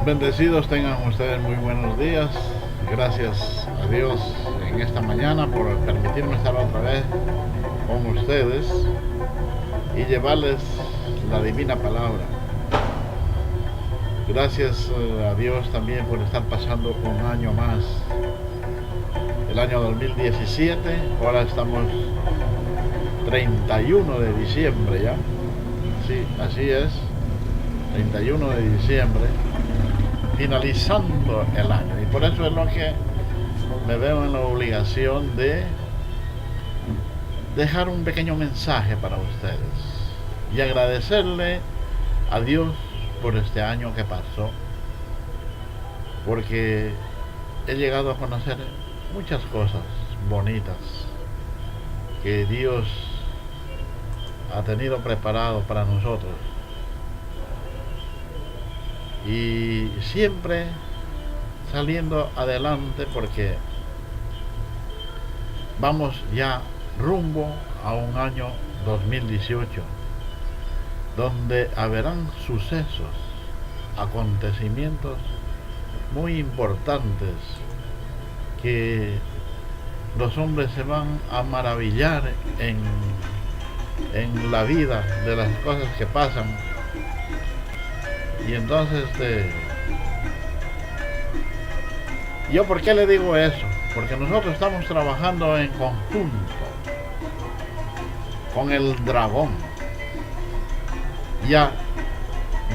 Bendecidos tengan ustedes muy buenos días. Gracias a Dios en esta mañana por permitirme estar otra vez con ustedes y llevarles la divina palabra. Gracias a Dios también por estar pasando un año más. El año 2017, ahora estamos 31 de diciembre ya. Sí, así es, 31 de diciembre, finalizando el año. Y por eso es lo que me veo en la obligación de dejar un pequeño mensaje para ustedes y agradecerle a Dios por este año que pasó, porque he llegado a conocer muchas cosas bonitas que Dios ha tenido preparado para nosotros, y siempre saliendo adelante, porque vamos ya rumbo a un año 2018 donde habrán sucesos, acontecimientos muy importantes que los hombres se van a maravillar en la vida de las cosas que pasan. Y entonces ¿yo por qué le digo eso? Porque nosotros estamos trabajando en conjunto con el dragón. Ya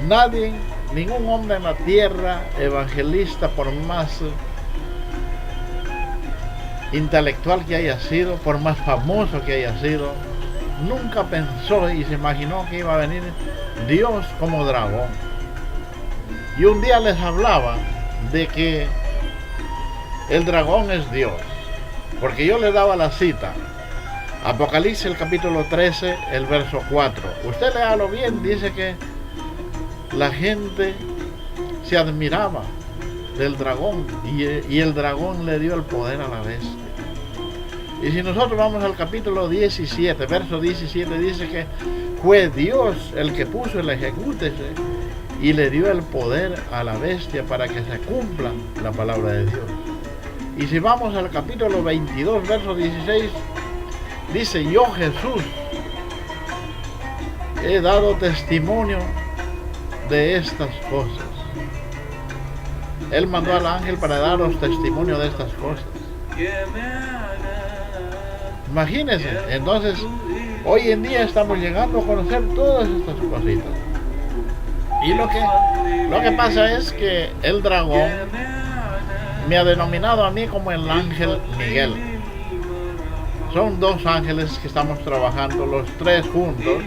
nadie, ningún hombre en la tierra, evangelista, por más intelectual que haya sido, por más famoso que haya sido, nunca pensó y se imaginó que iba a venir Dios como dragón. Y un día les hablaba de que el dragón es Dios, porque yo le daba la cita, Apocalipsis el capítulo 13, el verso 4. Usted léalo bien, dice que la gente se admiraba del dragón y el dragón le dio el poder a la bestia. Y si nosotros vamos al capítulo 17, verso 17, dice que fue Dios el que puso el ejecútese y le dio el poder a la bestia para que se cumpla la palabra de Dios. Y si vamos al capítulo 22, verso 16, dice: yo, Jesús, he dado testimonio de estas cosas. Él mandó al ángel para daros testimonio de estas cosas. Imagínense, entonces, hoy en día estamos llegando a conocer todas estas cositas. Y lo que pasa es que el dragón me ha denominado a mí como el ángel Miguel. Son dos ángeles que estamos trabajando los tres juntos,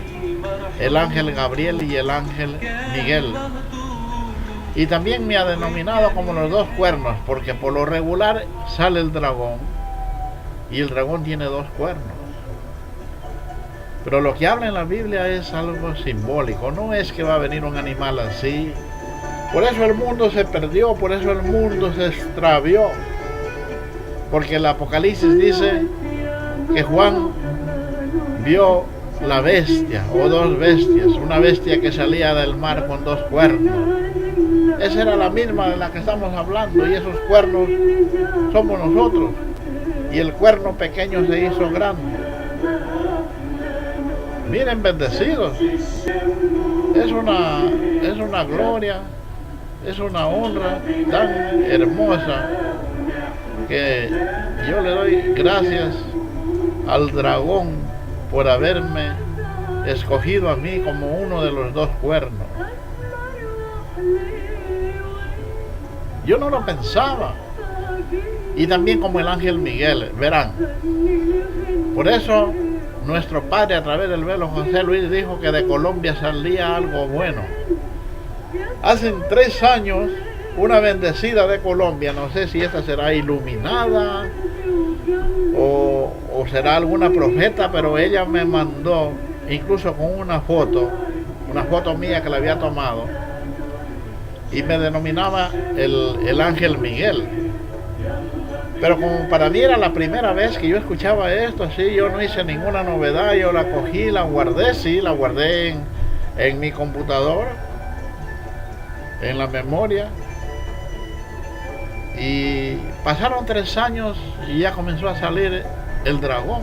el ángel Gabriel y el ángel Miguel. Y también me ha denominado como los dos cuernos, porque por lo regular sale el dragón y el dragón tiene dos cuernos. Pero lo que habla en la Biblia es algo simbólico, no es que va a venir un animal así. Por eso el mundo se perdió, por eso el mundo se extravió. Porque el Apocalipsis dice que Juan vio la bestia o dos bestias, una bestia que salía del mar con dos cuernos. Esa era la misma de la que estamos hablando, y esos cuernos somos nosotros. Y el cuerno pequeño se hizo grande. Miren, bendecidos, es una gloria, es una honra tan hermosa que yo le doy gracias al dragón por haberme escogido a mí como uno de los dos cuernos. Yo no lo pensaba. Y también como el ángel Miguel, verán. Por eso nuestro padre, a través del velo José Luis, dijo que de Colombia salía algo bueno. Hace 3 años, una bendecida de Colombia, no sé si esta será iluminada o será alguna profeta, pero ella me mandó, incluso con una foto mía que la había tomado, y me denominaba el ángel Miguel. Pero como para mí era la primera vez que yo escuchaba esto, así, yo no hice ninguna novedad, yo la cogí, la guardé, sí, la guardé en mi computadora, en la memoria, Y pasaron 3 años y ya comenzó a salir el dragón.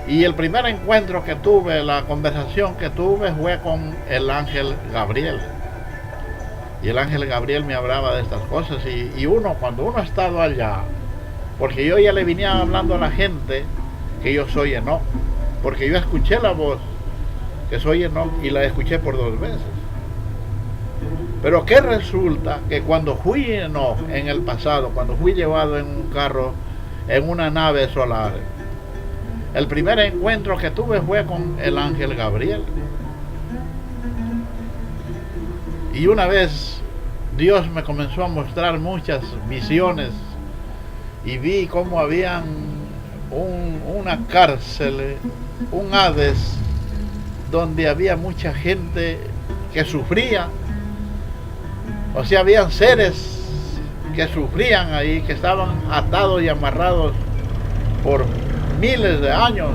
Y el primer encuentro que tuve, la conversación que tuve fue con el ángel Gabriel. Y el ángel Gabriel me hablaba de estas cosas. Y cuando uno ha estado allá, porque yo ya le venía hablando a la gente que yo soy Enoc, porque yo escuché la voz que soy Enoc y la escuché por 2 veces. Pero que resulta que cuando fui Enoc en el pasado, cuando fui llevado en un carro, en una nave solar, el primer encuentro que tuve fue con el ángel Gabriel. Y una vez Dios me comenzó a mostrar muchas visiones y vi cómo habían una cárcel, un Hades, donde había mucha gente que sufría. O sea, habían seres que sufrían ahí, que estaban atados y amarrados por miles de años.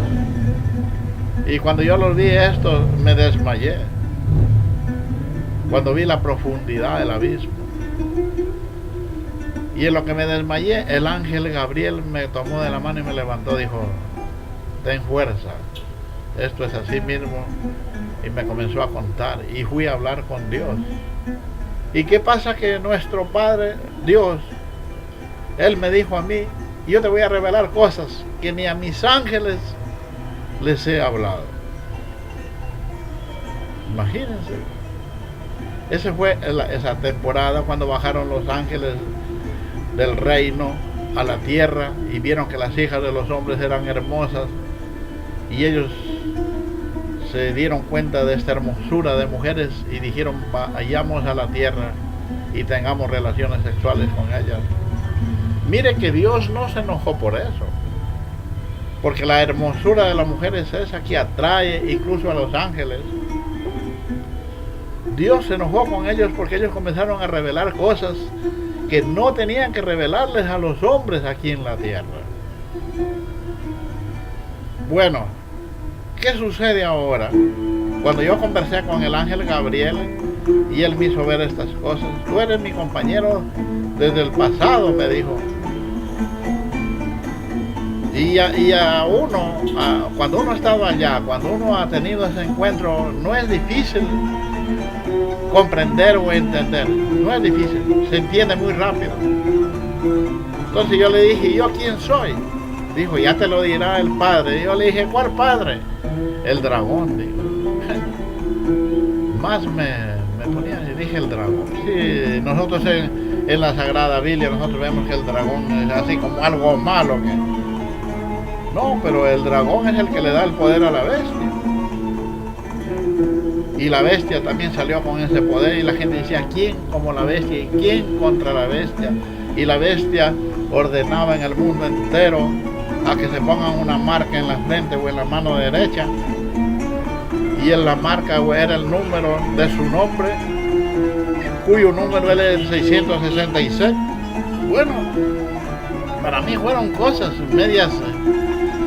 Y cuando yo los vi esto, me desmayé. Cuando vi la profundidad del abismo. Y en lo que me desmayé, el ángel Gabriel me tomó de la mano y me levantó. Dijo: ten fuerza, esto es así mismo. Y me comenzó a contar. Y fui a hablar con Dios. ¿Y qué pasa? Que nuestro Padre, Dios, Él me dijo a mí: yo te voy a revelar cosas que ni a mis ángeles les he hablado. Imagínense. Esa fue esa temporada cuando bajaron los ángeles del reino a la tierra y vieron que las hijas de los hombres eran hermosas, y ellos se dieron cuenta de esta hermosura de mujeres y dijeron: vayamos a la tierra y tengamos relaciones sexuales con ellas. Mire que Dios no se enojó por eso, porque la hermosura de la mujer es esa que atrae incluso a los ángeles. Dios se enojó con ellos porque ellos comenzaron a revelar cosas que no tenían que revelarles a los hombres aquí en la tierra. Bueno, ¿qué sucede ahora? Cuando yo conversé con el ángel Gabriel y él me hizo ver estas cosas: tú eres mi compañero desde el pasado, me dijo. Y cuando uno ha estado allá, cuando uno ha tenido ese encuentro, no es difícil comprender o entender. No es difícil, se entiende muy rápido. Entonces yo le dije: ¿y yo quién soy? Dijo: ya te lo dirá el Padre. Y yo le dije: ¿cuál Padre? El dragón, dijo. Más me ponía y dije: el dragón. Sí, nosotros en la Sagrada Biblia nosotros vemos que el dragón es así como algo malo. No, pero el dragón es el que le da el poder a la bestia. Y la bestia también salió con ese poder, y la gente decía: ¿quién como la bestia? ¿Y quién contra la bestia? Y la bestia ordenaba en el mundo entero a que se pongan una marca en la frente o en la mano derecha, y en la marca era el número de su nombre, cuyo número era el 666. Bueno, para mí fueron cosas medias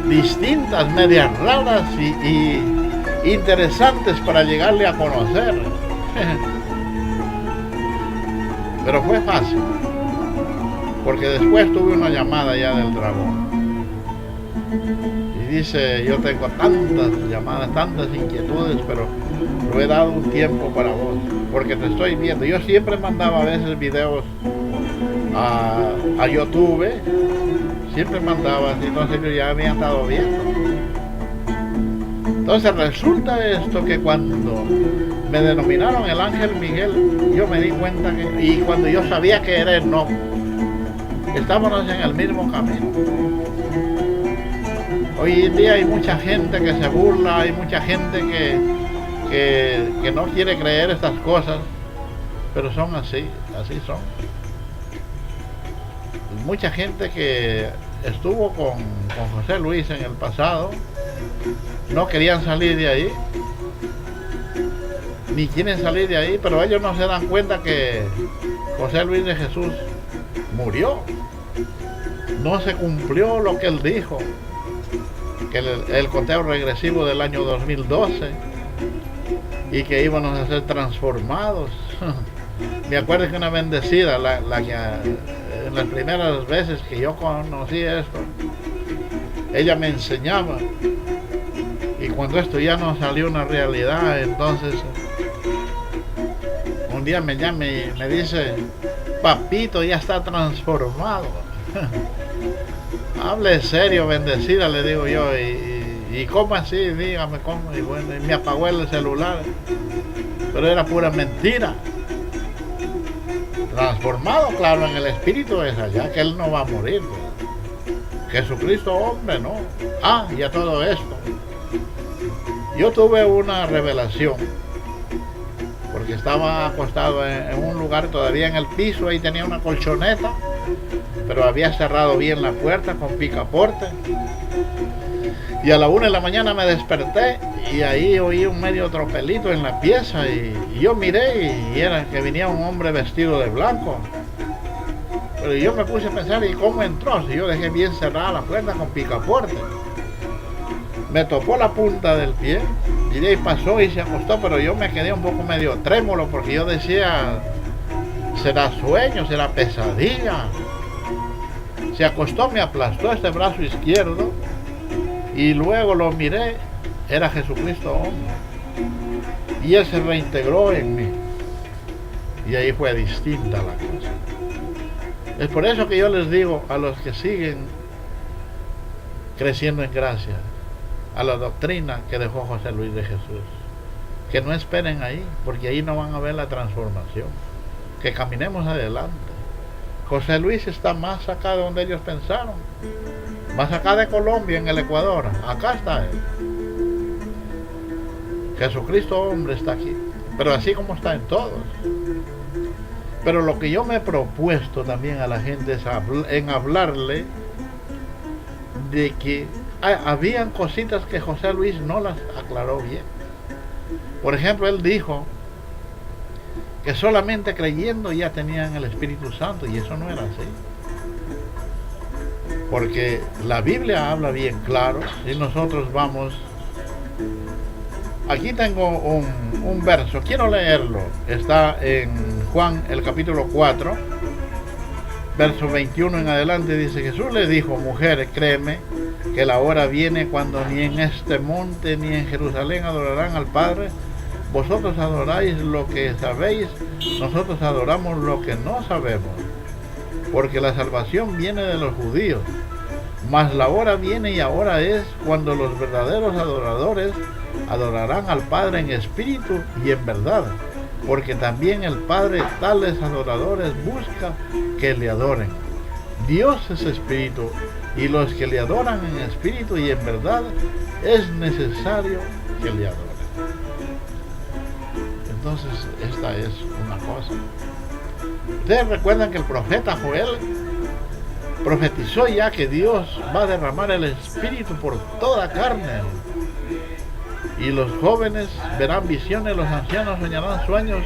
distintas, medias raras y interesantes para llegarle a conocer. Pero fue fácil, porque después tuve una llamada ya del dragón y dice: yo tengo tantas llamadas, tantas inquietudes, pero lo he dado un tiempo para vos, porque te estoy viendo. Yo siempre mandaba a veces videos a YouTube, siempre mandaba, entonces yo ya había estado viendo. Entonces resulta esto que cuando me denominaron el ángel Miguel, yo me di cuenta y cuando yo sabía que era Enoc, estábamos en el mismo camino. Hoy en día hay mucha gente que se burla, hay mucha gente que no quiere creer estas cosas, pero son así son. Mucha gente que estuvo con José Luis en el pasado no querían salir de ahí, ni quieren salir de ahí, pero ellos no se dan cuenta que José Luis de Jesús murió. No se cumplió lo que él dijo, que el conteo regresivo del año 2012 y que íbamos a ser transformados. Me acuerdo que una bendecida, la que en las primeras veces que yo conocí esto, ella me enseñaba. Y cuando esto ya no salió una realidad, entonces un día me llama y me dice: papito, ya está transformado. Hable serio, bendecida, le digo yo. ¿Y cómo así? Dígame cómo. Y bueno, y me apagó el celular. Pero era pura mentira. Transformado, claro, en el espíritu es allá, que él no va a morir. Jesucristo, hombre, no. Y a todo esto, yo tuve una revelación, porque estaba acostado en un lugar todavía en el piso, ahí tenía una colchoneta, pero había cerrado bien la puerta con picaporte. Y a la 1 de la mañana me desperté y ahí oí un medio tropelito en la pieza y yo miré y era que venía un hombre vestido de blanco. Pero yo me puse a pensar: ¿y cómo entró? Si yo dejé bien cerrada la puerta con picaporte. Me topó la punta del pie y de ahí pasó y se acostó, pero yo me quedé un poco medio trémulo porque yo decía: ¿será sueño? ¿Será pesadilla? Se acostó, me aplastó este brazo izquierdo y luego lo miré, era Jesucristo hombre. Y él se reintegró en mí. Y ahí fue distinta la cosa. Es por eso que yo les digo a los que siguen creciendo en gracia, a la doctrina que dejó José Luis de Jesús, que no esperen ahí, porque ahí no van a ver la transformación. Que caminemos adelante. José Luis está más acá de donde ellos pensaron, más acá de Colombia, en el Ecuador. Acá está él. Jesucristo hombre está aquí, pero así como está en todos. Pero lo que yo me he propuesto también a la gente es en hablarle de que habían cositas que José Luis no las aclaró bien. Por ejemplo, él dijo que solamente creyendo ya tenían el Espíritu Santo, y eso no era así. Porque la Biblia habla bien claro, y nosotros vamos... Aquí tengo un verso, quiero leerlo. Está en Juan, el capítulo 4, verso 21 en adelante. Dice: Jesús le dijo: mujer, créeme que la hora viene cuando ni en este monte ni en Jerusalén adorarán al Padre. Vosotros adoráis lo que sabéis, nosotros adoramos lo que no sabemos, porque la salvación viene de los judíos. Mas la hora viene y ahora es cuando los verdaderos adoradores adorarán al Padre en espíritu y en verdad, porque también el Padre tales adoradores busca que le adoren. Dios es espíritu, y los que le adoran en espíritu y en verdad es necesario que le adoren. Entonces, esta es una cosa. Ustedes recuerdan que el profeta Joel profetizó ya que Dios va a derramar el espíritu por toda carne. Y los jóvenes verán visiones, los ancianos soñarán sueños,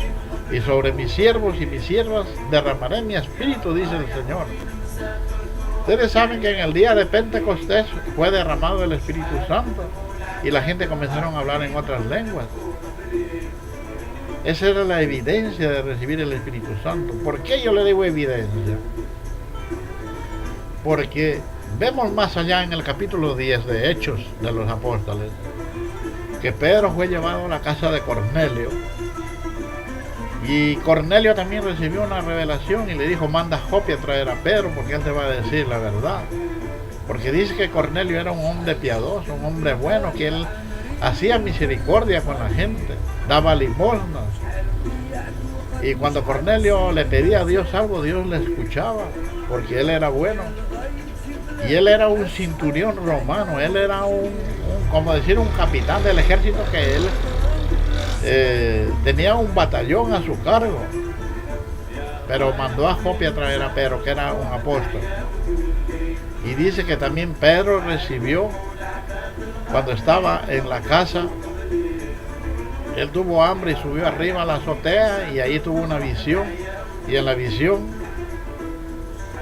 y sobre mis siervos y mis siervas derramaré mi espíritu, dice el Señor. Ustedes saben que en el día de Pentecostés fue derramado el Espíritu Santo y la gente comenzaron a hablar en otras lenguas. Esa era la evidencia de recibir el Espíritu Santo. ¿Por qué yo le digo evidencia? Porque vemos más allá en el capítulo 10 de Hechos de los Apóstoles que Pedro fue llevado a la casa de Cornelio, y Cornelio también recibió una revelación y le dijo: manda a Jope a traer a Pedro, porque él te va a decir la verdad. Porque dice que Cornelio era un hombre piadoso, un hombre bueno, que él hacía misericordia con la gente, daba limosnas, y cuando Cornelio le pedía a Dios algo, Dios le escuchaba, porque él era bueno. Y él era un centurión romano, él era como decir, un capitán del ejército, que él tenía un batallón a su cargo. Pero mandó a Jope a traer a Pedro, que era un apóstol. Y dice que también Pedro recibió, cuando estaba en la casa, él tuvo hambre y subió arriba a la azotea, y ahí tuvo una visión. Y en la visión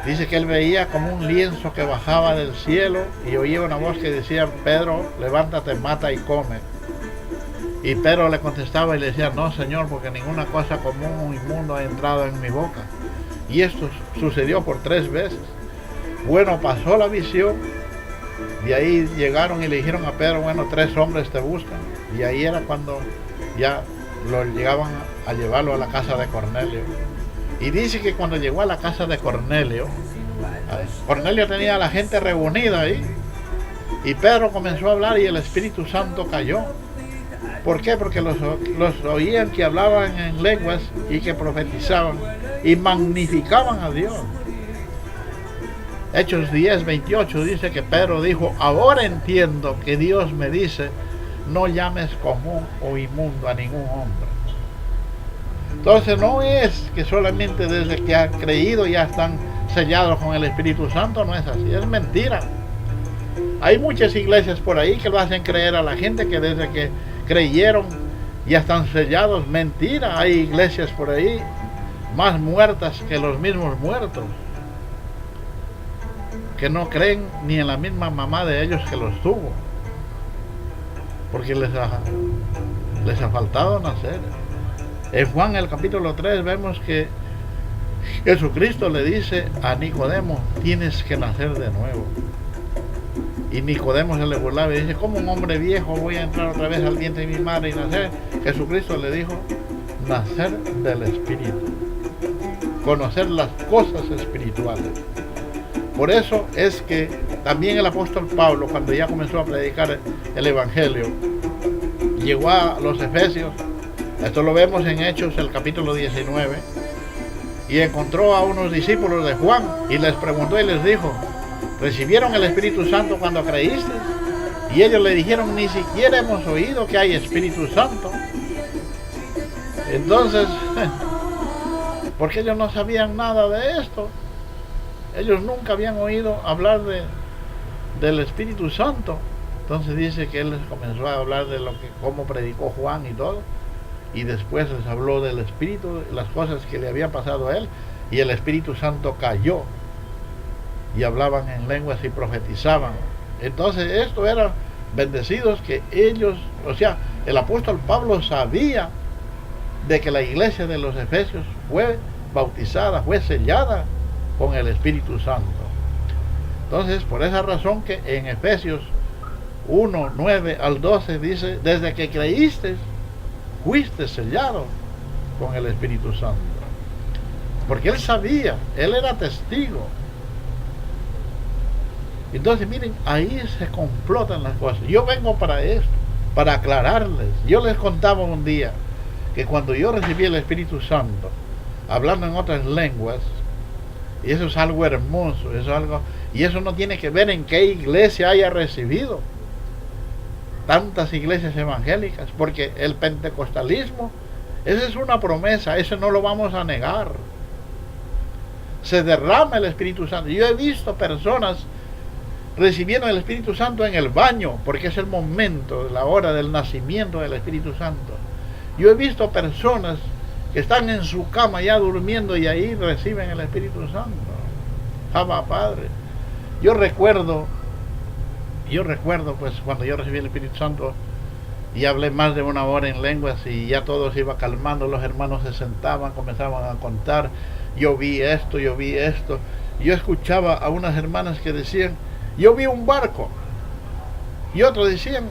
dice que él veía como un lienzo que bajaba del cielo, y oía una voz que decía: Pedro, levántate, mata y come. Y Pedro le contestaba y le decía, no, Señor, porque ninguna cosa común o inmundo ha entrado en mi boca. Y esto sucedió por 3 veces. Bueno, pasó la visión. De ahí llegaron y le dijeron a Pedro, bueno, 3 hombres te buscan. Y ahí era cuando ya lo llegaban a llevarlo a la casa de Cornelio. Y dice que cuando llegó a la casa de Cornelio, Cornelio tenía a la gente reunida ahí. Y Pedro comenzó a hablar y el Espíritu Santo cayó. ¿Por qué? Porque los oían que hablaban en lenguas y que profetizaban y magnificaban a Dios. Hechos 10:28 dice que Pedro dijo, ahora entiendo que Dios me dice, no llames común o inmundo a ningún hombre. Entonces no es que solamente desde que han creído ya están sellados con el Espíritu Santo, no es así, es mentira. Hay muchas iglesias por ahí que lo hacen creer a la gente que desde que creyeron ya están sellados. Mentira, hay iglesias por ahí más muertas que los mismos muertos, que no creen ni en la misma mamá de ellos que los tuvo, porque les ha faltado nacer. En Juan el capítulo 3 vemos que Jesucristo le dice a Nicodemo, tienes que nacer de nuevo. Y Nicodemo se le burlaba y dice, ¿cómo un hombre viejo voy a entrar otra vez al vientre de mi madre y nacer? Jesucristo le dijo, nacer del Espíritu, conocer las cosas espirituales. Por eso es que también el apóstol Pablo, cuando ya comenzó a predicar el Evangelio, llegó a los Efesios. Esto lo vemos en Hechos, el capítulo 19, y encontró a unos discípulos de Juan y les preguntó y les dijo, ¿recibieron el Espíritu Santo cuando creíste? Y ellos le dijeron, ni siquiera hemos oído que hay Espíritu Santo. Entonces, porque ellos no sabían nada de esto. Ellos nunca habían oído hablar del Espíritu Santo. Entonces dice que él les comenzó a hablar de cómo predicó Juan y todo. Y después les habló del Espíritu, las cosas que le había pasado a él. Y el Espíritu Santo cayó. Y hablaban en lenguas y profetizaban. Entonces esto eran bendecidos que ellos, o sea, el apóstol Pablo sabía de que la iglesia de los Efesios fue bautizada, fue sellada con el Espíritu Santo. Entonces, por esa razón que en Efesios 1:9-12 dice, desde que creíste, fuiste sellado con el Espíritu Santo. Porque él sabía, él era testigo. Entonces miren, ahí se complotan las cosas. Yo vengo para esto, para aclararles. Yo les contaba un día que cuando yo recibí el Espíritu Santo, hablando en otras lenguas, y eso es algo hermoso, eso es algo, y eso no tiene que ver en qué iglesia haya recibido. Tantas iglesias evangélicas, porque el pentecostalismo, esa es una promesa, eso no lo vamos a negar. Se derrama el Espíritu Santo. Yo he visto personas recibiendo el Espíritu Santo en el baño, porque es el momento, la hora del nacimiento del Espíritu Santo. Yo he visto personas que están en su cama ya durmiendo y ahí reciben el Espíritu Santo. Abba Padre. Yo recuerdo pues cuando yo recibí el Espíritu Santo y hablé más de 1 hora en lenguas y ya todo se iba calmando, los hermanos se sentaban, comenzaban a contar, yo vi esto. Yo escuchaba a unas hermanas que decían, yo vi un barco, y otros decían,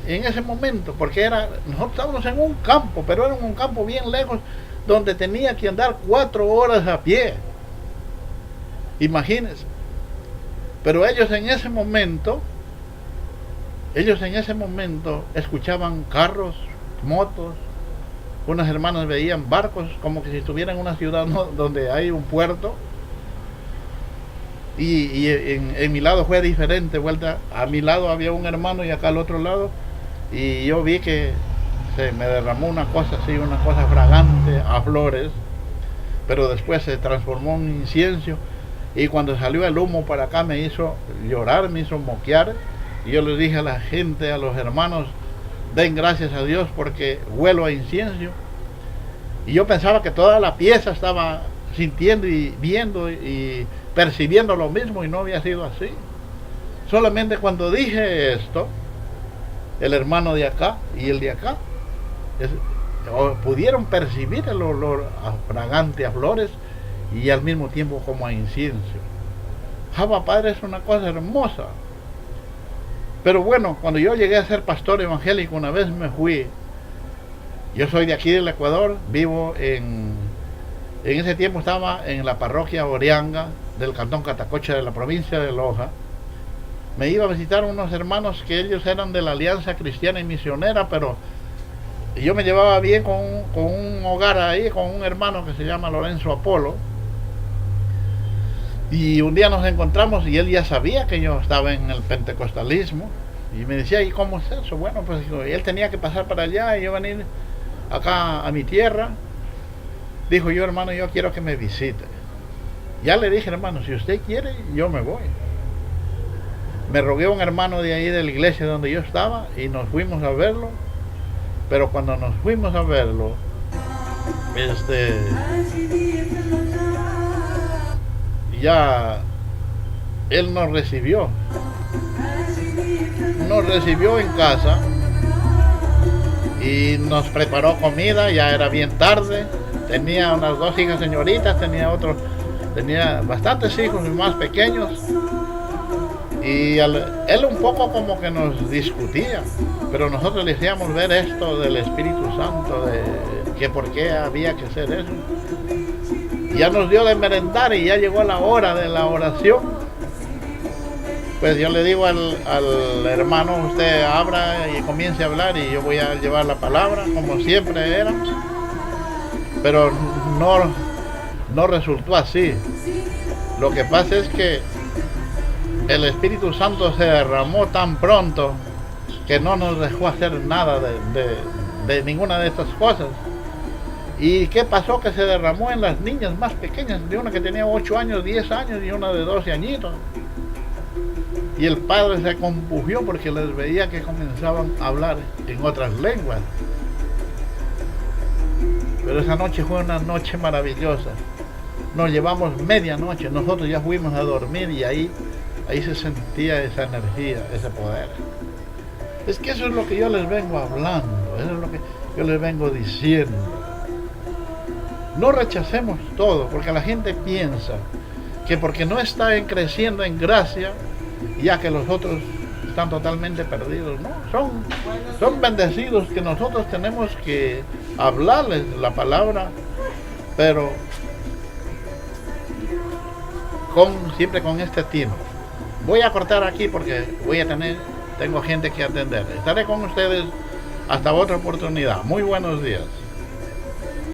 en ese momento, porque nosotros estábamos en un campo, pero era un campo bien lejos, donde tenía que andar 4 horas a pie. Imagínense. Pero ellos en ese momento escuchaban carros, motos. Unas hermanas veían barcos como que si estuvieran en una ciudad, ¿no?, donde hay un puerto. Y en mi lado fue diferente, vuelta. A mi lado había un hermano y acá al otro lado. Y yo vi que se me derramó una cosa así, una cosa fragante a flores. Pero después se transformó en incienso. Y cuando salió el humo para acá me hizo llorar, me hizo moquear. Y yo les dije a la gente, a los hermanos, den gracias a Dios porque huelo a incienso. Y yo pensaba que toda la pieza estaba sintiendo y viendo y percibiendo lo mismo, y no había sido así. Solamente cuando dije esto, el hermano de acá y el de acá. Pudieron percibir el olor fragante a flores y al mismo tiempo como a incienso. Abba Padre es una cosa hermosa. Pero bueno, cuando yo llegué a ser pastor evangélico, una vez me fui. Yo soy de aquí del Ecuador, vivo en ese tiempo estaba en la parroquia Orianga del cantón Catacocha de la provincia de Loja. Me iba a visitar unos hermanos que ellos eran de la Alianza Cristiana y Misionera, pero yo me llevaba bien con un hogar ahí, con un hermano que se llama Lorenzo Apolo. Y un día nos encontramos y él ya sabía que yo estaba en el pentecostalismo. Y me decía, ¿y cómo es eso? Bueno, pues él tenía que pasar para allá y yo venir acá a mi tierra. Dijo, yo hermano, yo quiero que me visite. Ya le dije, hermano, si usted quiere, yo me voy. Me rogué a un hermano de ahí de la iglesia donde yo estaba y nos fuimos a verlo. Pero cuando nos fuimos a verlo, ya él nos recibió en casa y nos preparó comida. Ya era bien tarde, tenía unas 2 hijas señoritas, tenía bastantes hijos más pequeños, y él un poco como que nos discutía, pero nosotros le hacíamos ver esto del Espíritu Santo, de que por qué había que hacer eso. Ya nos dio de merendar y ya llegó la hora de la oración. Pues yo le digo al hermano, usted abra y comience a hablar y yo voy a llevar la palabra, como siempre era. Pero no resultó así. Lo que pasa es que el Espíritu Santo se derramó tan pronto que no nos dejó hacer nada de ninguna de estas cosas. ¿Y qué pasó? Que se derramó en las niñas más pequeñas, de una que tenía 8 años, 10 años y una de 12 añitos. Y el padre se compungió porque les veía que comenzaban a hablar en otras lenguas. Pero esa noche fue una noche maravillosa. Nos llevamos medianoche, nosotros ya fuimos a dormir y ahí se sentía esa energía, ese poder. Es que eso es lo que yo les vengo hablando, eso es lo que yo les vengo diciendo. No rechacemos todo, porque la gente piensa que porque no está creciendo en gracia, ya que los otros están totalmente perdidos. No, son bendecidos, que nosotros tenemos que hablarles la palabra, pero siempre con este tiempo. Voy a cortar aquí porque tengo gente que atender. Estaré con ustedes hasta otra oportunidad. Muy buenos días.